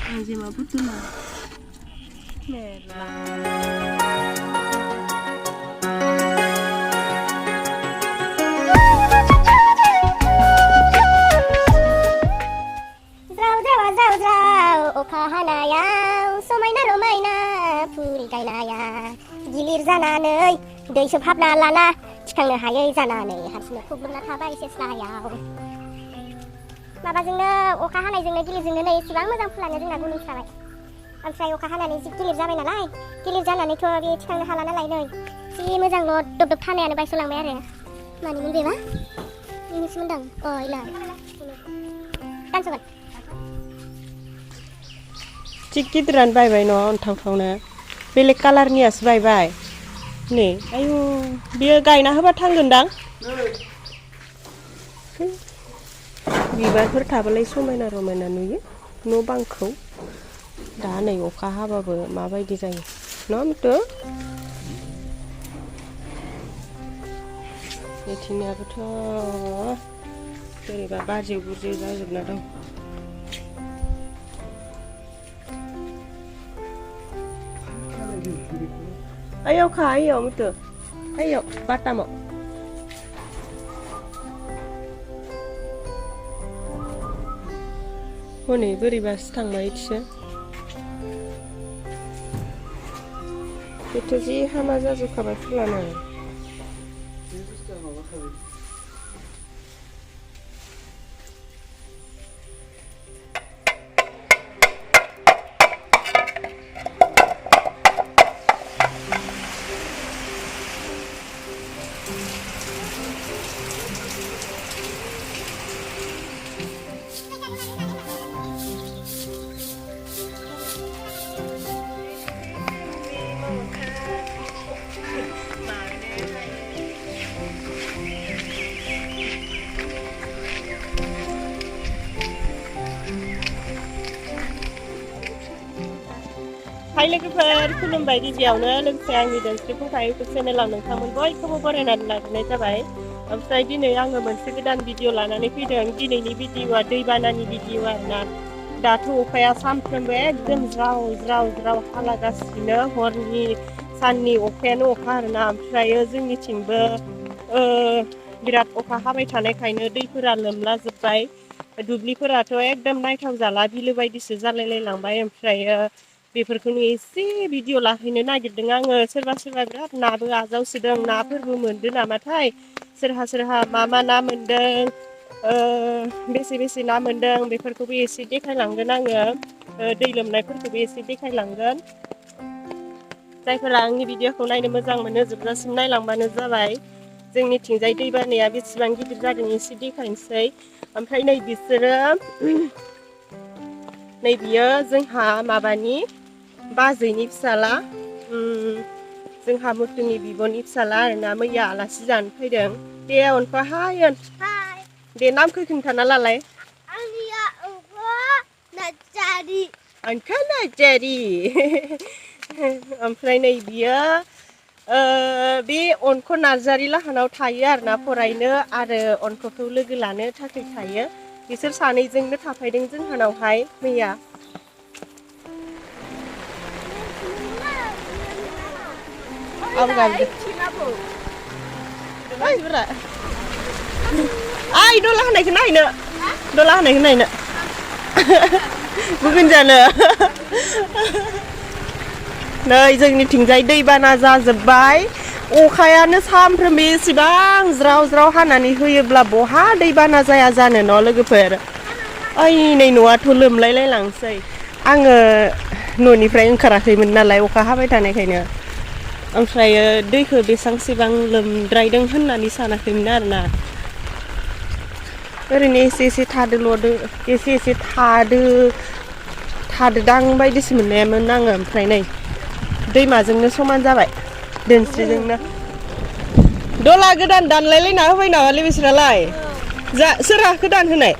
Anjima butuna. Merah. Oka hanaya, समायना रमायना फुल गायनाया गिलिर जानानै दै सोबहाबना लाना थिखांनो हायै जानानै हारसिंनो खुग्लुबना थाबाय सेस्लायाव माबाजोंनो अखा हानायजोंनो गिलिरजोंनो नै एसेबां मोजां फुलानो जोंना गुलुंस्राबाय ओमफ्राय अखा हानानै जि गिलिर जाबाय नालाय गिलिर जानानैथ' बे थिखांनो हाला नालाय नै जि मोजांल' दब दब थानायानो बायस'लांबाय आरो मानिमोन बेबा बेनोसो मोनदां अ इला दानस'गोन गिदिरानो बायबाय न' अन्थावथावनो बेलेग कालारनियासो बायबाय नै आयु बियो गायना होबा थांगोनदां बिबारफोर थाबालाय समायना रमायना नुयो न' बांखौ दा नै अखा हाबाबो माबायदि जायो न' मितु मिथिंगायाबोथ' बोरैबा बाजिव बुजिव जाजोबना दं Ayo kak, ayo betul. Ayo, Batam. Honi, बोरैबासो थांबाय इथिसो. बेथ' जि हामा जाजोबखाबाय फुलानो. Hai लोगोफोर खुलुमबाय गिबियावनो लोगोसे आंनि दोनस्रि फुंखा इउटुब चेनेलाव नोंथांमोन बयखौबो बरायनानै लाबोनाय जाबाय ओमफ्राय दिनै आङो मोनसे गोदान भिडिअ लानानै फैदों दिनैनि भिडिअआ दैबानानि भिडिअ आरोना दाथ' अखाया सानफ्रोमबो एकदम ज्राव ज्राव ज्राव हालागासिनो हरनि साननि अखायानो अखा आरोना ओमफ्राय जोंनिथिंबो बिराद अखा हाबाय थानायखायनो दैफोरा लोमलाजोबबाय दुब्लिफोराथ' एकदम नायथाव जाला बिलो बायदिसो जालायलायलांबाय ओमफ्राय बेफोरखौनो एसे भिडिअ लाहैनो नागिरदों आङो सोरबा सोरबा बिराद नाबो आजावसोदों नाफोरबो मोनदों नामाथाय सोरहा मा ना मोनदों बेसे बेसे ना मोनदों बेफोरखौबो एसे देखायलांगोन आङो दै लोमनायफोरखौबो एसे देखायलांगोन जायफोरा आंनि भिडिअखौ नायनो मोजां मोनो जोबजासिम नायलांबानो जाबाय जोंनिथिंजाय दै बानाया बेसेबां गिदिर जादों एसे देखायनोसै ओमफ्राय नै बिसोरो नै बियो जोंहा माबानि बाजैनि फिसाला जोंहा मुथुनि बिब'नि फिसाला आरोना मैया आलासि जानो फैदों दे अनफा हाय दे नामखौ खिन्थाना लालाय आंनिया नार्जारि आंखा नार्जारि ओमफ्राय नै बियो बे अनख' नार्जारि लाहानाव थायो आरोना फरायनो आरो अनख'खौ लोगो लानो थाखाय थायो बिसोर सानैजोंनो थाफैदों जोंहानावहाय मैया Ông làm gì? Ôi, bữa ai đô la này cái này nữa. Đô la này cái này nữa. Bukan jana. नै जोंनि थिंजाय दैबाना जाजोबबाय अखायानो सामफ्रोमबो एसेबां ज्राव ज्राव हानानै होयोब्ला बहा दैबाना जाया जानो न' लोगोफोर ओइ नै न'आथ' लोमलायलायलांसै आङो न'निफ्राय ओंखाराखैमोन नालाय अखा हाबाय थानायखायनो ओमफ्राय दैखौ बेसेबांसेबां लोमद्रायदों होननानै सानाखैमोन आरोना ओरैनो एसे एसे थादोल'दो एसे एसे थादोदां बायदिसो मोननायामोन आङो ओमफ्राय नै दैमाजोंनो समान जाबाय दोनस्रिजोंनो दला गोदान दानलायलायना होबाय नामालै बिसोरालाय सोरहा गोदान होनाय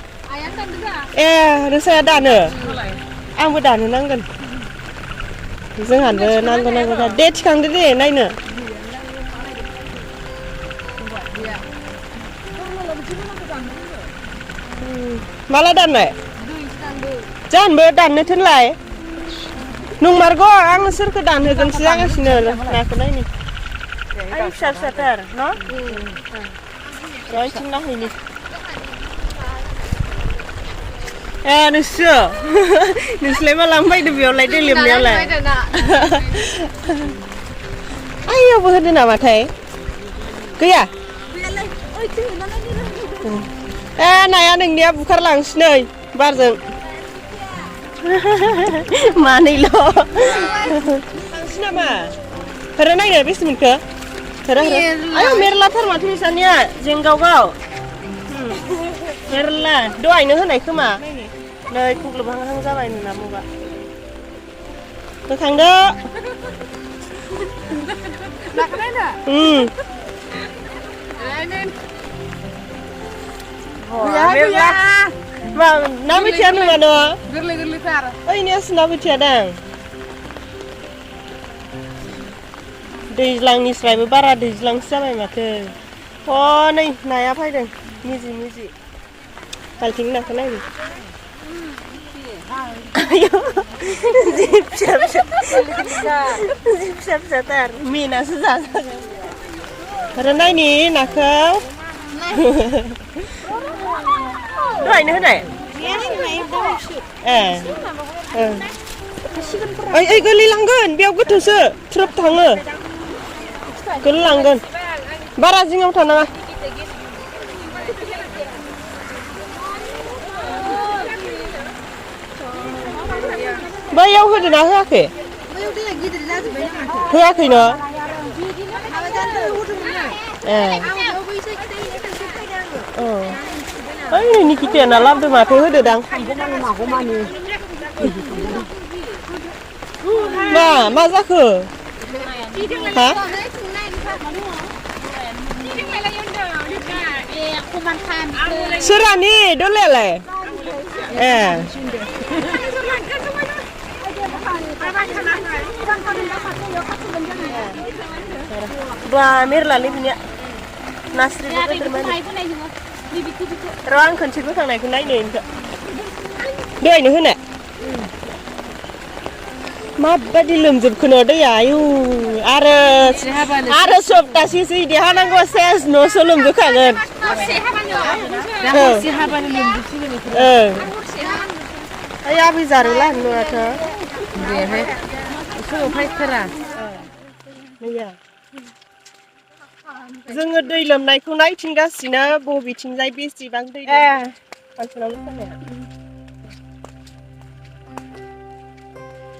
ए नोंसाया दानो आंबो दानो नांगोन जोंहाबो नांगौ दे थिखांदो दे नायनो माला दाननाय जानबो दाननो थोनलाय नंमारगौ आं सोरखौ दानहोगोनसो जागासिनो नाखौ नायनि आइ फिसा फिसाथार न' र'इथिं नायहैनि ए नोंसोरलाय मा लांफैदो बेयावलाय दै लोमनायावलाय आइयावबो होदो नामाथाय गैया ए नाया नोंनिया बुखारलांसै नै बारजों मानैल' थांसै नामा होरा नायनो बेसे मोनखो होरा आयौ मेरलाथार माथो बिसानिया जेंगावगाव मेरला दहायनो होनाय खोमा नै खुग्लुबहांहां जाबाय नोंना मुगा होखांदो ना बोथिया नङा न' गोरलै-गोरलैथार ओइनियासो ना बोथिया दां दैज्लांनिफ्रायबो बारा दैज्लांसो जाबाय माथो नै नाया फैदों मिजि बाल्थिं नाखौ नायनो जि फिसा-फिसाथार मिनासो जाजागोन आरो नायनि नाखौ दहायनो होनाय ओइ गोलैलांगोन बेयाव गोथौसो थ्रोब थाङो गोलैलांगोन बारा जिङाव थानाङा बैयाव होदो ना होआखै होआखै न' ओइ नोंनि किटिया ना लाबोदो माथो होदो दां मा जाखो हा सोरानि दलायालाय ए बा मेरलालै बिनिया नास्रिबो गोदोरमोन र' आं खनसे बोखांनायखौ नायनो इनखौ दहायनो होनाय माबायदि लोमजोबखोनो दैया आयु आरो सप्तासेसो इदि हानांगौ सेस न'सो लोमजोबखागोन ओइ आबै जारोला न'आथ' बेहाय फायथारा जोङो दै लोमनायखौ नायथिंगासिनो बबेथिंजाय बेसेबां दै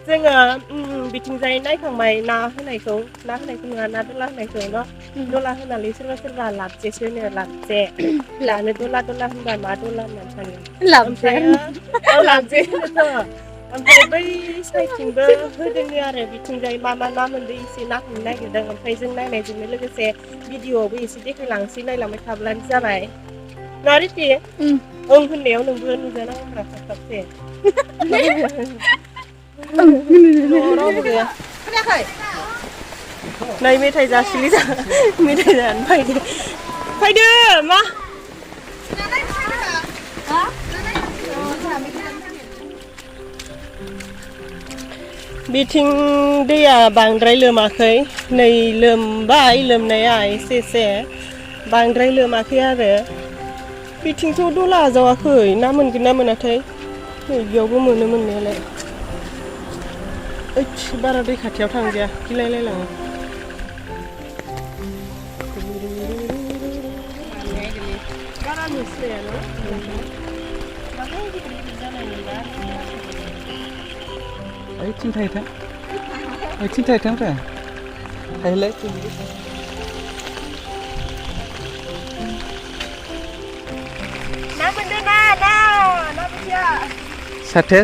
जोङो बिथिंजाय नायखांबाय ना होनायखौ नङा ना दला होनायखौ दला होनानै सोरबा लाबजेसो होनो लाबजे लानो दला होनबा मा दला होननानै सानो लाबजे ओमफ्राय बै साइडथिंबो होदोंनो आरो बिथिंजाय मा ना मोनदों एसे ना हमनो नागिरदों ओमफ्राय जों नायनायजोंनो लोगोसे भिडिअआवबो एसे देखायलांसै नायलांबाय थाब्लानो जाबाय ना रिति ओं होननायाव नोंबो नुजानांगौब्रा थाबसे रावबो गैया नै मेथाइ जासिलि मेथाइ जानो फैदो मा बिथिं दैया बांद्राय लोमाखै नै लोमबाय लोमनाया एसे बांद्राय लोमाखै आरो बिथिंथ' दला आजावाखै ना मोनगोन ना मोनाथाय नै बेयावबो मोनो मोननायालाय बारा दै खाथियाव थांजाया गिलायलायलाङो बारा नुस्रायानो ओइथिं थाहैथों रे थाहैलाय ना मोनदों ना बोथिया साथे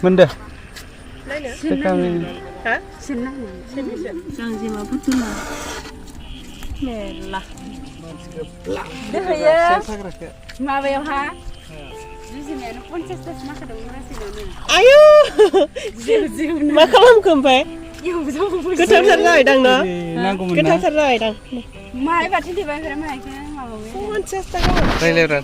मोनदो माबायावहा आयु मा खालामखो ओमफ्राय गोथावथार जाबायदां न' नांगौमोन ना गोथावथार जाबायदां माहाय बाथि देबाय ओमफ्राय माहायखो माबाबाय 50 थाखा रायलायरा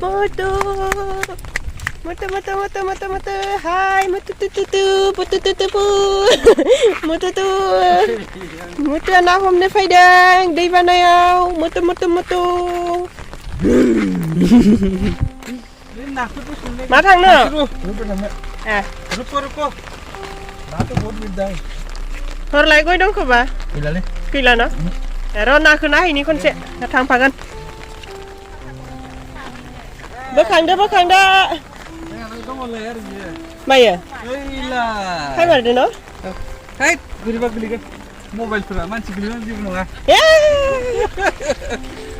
Mutu hai mutu anak homne faidang दै बानायाव mutu मा थांनो रुको नाथ' बहुत बिरदाय हरलाय गय दंखोबा गैलालै गैला न' र' नाखौ नायहैनि खनसे थांफागोन बोखांदो दङलै आरो बियो मायो गैला फायमारदो न' हैद बोरैबा गोलैगोन मबाइलफोरा मानसि गोलैबाबो जेबो नङा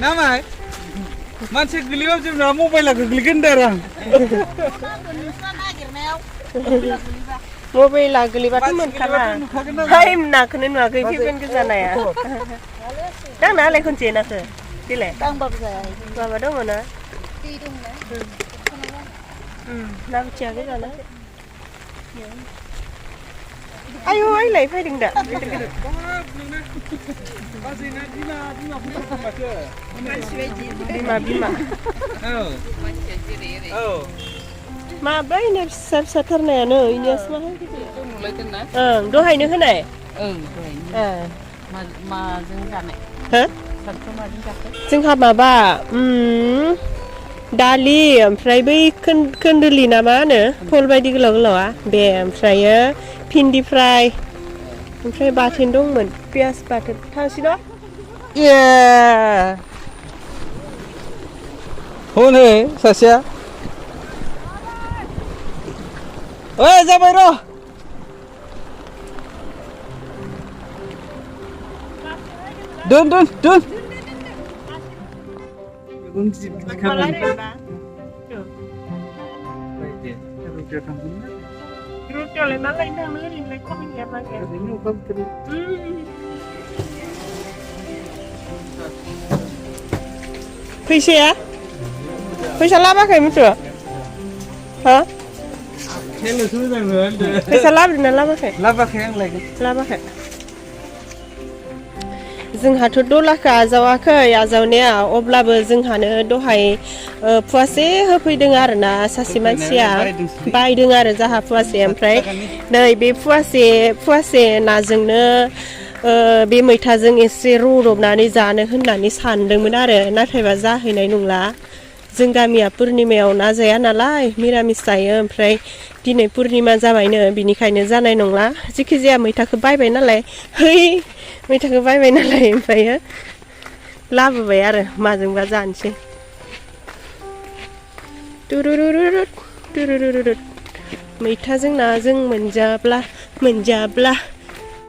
ना माय मानसि गोलैबाबो जेबो नङा मबाइला गोग्लैगोन होनदों आरो आं मबाइला गोलैबाथ' मोनखाला हाय नाखौनो नुवाखै फैगोन गोजानाया दांनालाय खनसे नाखो देलाय दांबाबो जाया माबा दङ ना दै दंना ना बोथिया गोजाना आयु आइलाय फैदों दा बिमा मा बैनो फिसा थारनायानो इनियासो मा ओं दहायनो होनाय माजों जानाय हो सानफ्रोम माजों जाखो जोंहा माबा दालि ओमफ्राय बै खोन्दोलि ना मा होनो फल बायदि गोलाव गोलावा बे ओमफ्रायो भिन्दि फ्राय ओमफ्राय बाथोन दंमोन पियास बाथोन थांसै न' हनै सासेया ओइ जाबाय र' दोन रुटियावलाय मा लायनो थांनो ओरैनोलाय खामानिया मा गैया फैसा लाबाखै मिथु हा फैसा लाबोदोंना लाबाखै आं लायगोन लाबाखै जोंहाथ' दलाखौ आजावनाया अब्लाबो जोंहानो दहाय फुवासे होफैदों आरोना सासे मानसिया बायदों आरो जाहा फुवासे ओमफ्राय नै बे फुवासे नाजोंनो बे मैथाजों एसे रुदबनानै जानो होननानै सानदोंमोन आरो नाथायबा जाहैनाय नंला जों गामिया पुर्निमायाव ना जाया नालाय मिरामिस जायो ओमफ्राय दिनै पुर्निमा जाबायनो बिनिखायनो जानाय नंला जेखि जाया मैथाखौ बायबाय नालाय ओमफ्रायो लाबोबाय आरो माजोंबा जानोसै मैथाजों नाजों मोनजाब्ला